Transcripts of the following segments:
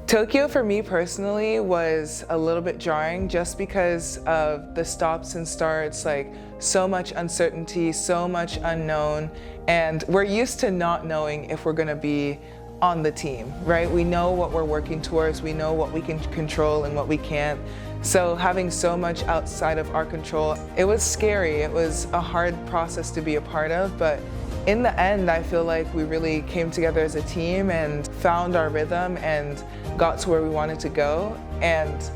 Tokyo for me personally was a little bit jarring just because of the stops and starts, like so much uncertainty, so much unknown, and we're used to not knowing if we're going to be on the team, right? We know what we're working towards, we know what we can control and what we can't. So having so much outside of our control, it was scary. It was a hard process to be a part of, but in the end, I feel like we really came together as a team and found our rhythm and got to where we wanted to go. And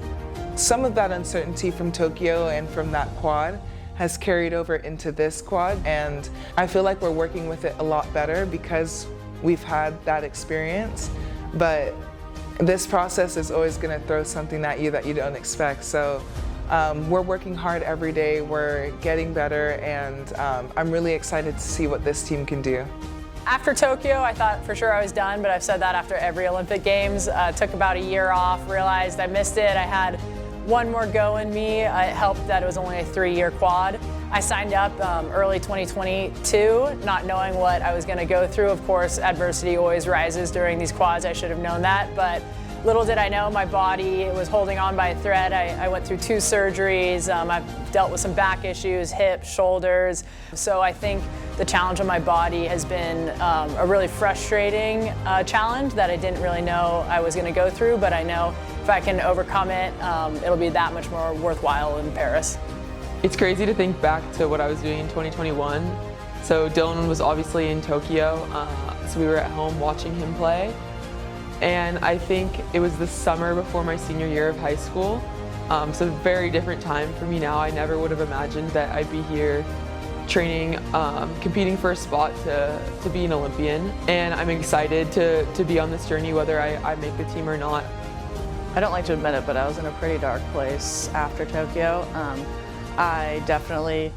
some of that uncertainty from Tokyo and from that quad has carried over into this quad. And I feel like we're working with it a lot better because we've had that experience. But this process is always going to throw something at you that you don't expect. So we're working hard every day, we're getting better, and I'm really excited to see what this team can do. After Tokyo, I thought for sure I was done, but I've said that after every Olympic Games. Took about a year off, realized I missed it. I had one more go in me. It helped that it was only a 3-year quad. I signed up early 2022, not knowing what I was going to go through. Of course, adversity always rises during these quads. I should have known that, but little did I know my body was holding on by a thread. I went through 2 surgeries. I've dealt with some back issues, hips, shoulders. So I think the challenge on my body has been a really frustrating challenge that I didn't really know I was going to go through, but I know if I can overcome it, it'll be that much more worthwhile in Paris. It's crazy to think back to what I was doing in 2021. So Dylan was obviously in Tokyo, so we were at home watching him play. And I think it was the summer before my senior year of high school. So a very different time for me now. I never would have imagined that I'd be here training, competing for a spot to be an Olympian. And I'm excited to be on this journey whether I make the team or not. I don't like to admit it, but I was in a pretty dark place after Tokyo. I definitely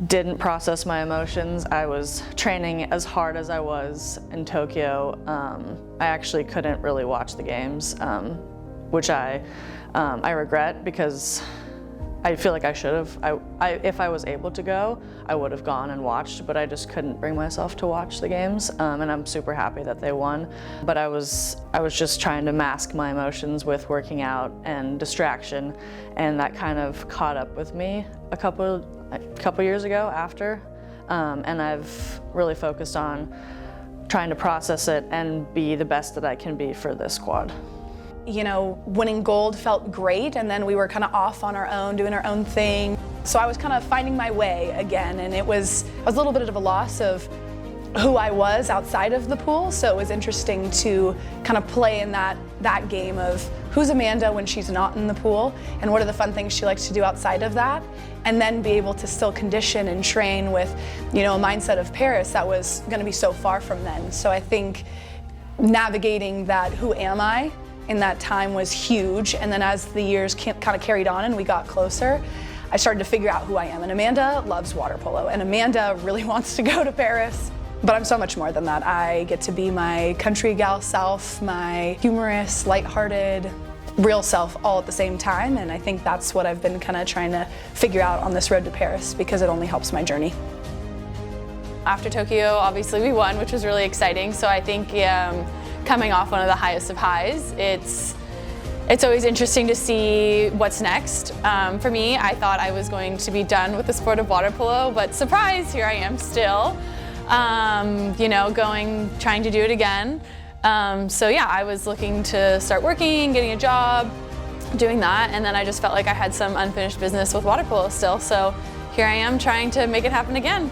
didn't process my emotions. I was training as hard as I was in Tokyo. I actually couldn't really watch the games, which I regret because I feel like I should have. If I was able to go, I would have gone and watched, but I just couldn't bring myself to watch the games, and I'm super happy that they won. But I was just trying to mask my emotions with working out and distraction, and that kind of caught up with me a couple years ago after, and I've really focused on trying to process it and be the best that I can be for this quad. You know, winning gold felt great, and then we were kind of off on our own, doing our own thing. So I was kind of finding my way again, and I was a little bit of a loss of who I was outside of the pool, so it was interesting to kind of play in that game of who's Amanda when she's not in the pool, and what are the fun things she likes to do outside of that, and then be able to still condition and train with, you know, a mindset of Paris that was going to be so far from then. So I think navigating that who am I in that time was huge, and then as the years kind of carried on and we got closer, I started to figure out who I am. And Amanda loves water polo, and Amanda really wants to go to Paris. But I'm so much more than that. I get to be my country gal self, my humorous, lighthearted, real self all at the same time, and I think that's what I've been kind of trying to figure out on this road to Paris, because it only helps my journey. After Tokyo, obviously we won, which was really exciting, so I think coming off one of the highest of highs, it's always interesting to see what's next. For me, I thought I was going to be done with the sport of water polo, but surprise, here I am still. You know, trying to do it again. So yeah, I was looking to start working, getting a job, doing that, and then I just felt like I had some unfinished business with water polo still, so here I am trying to make it happen again.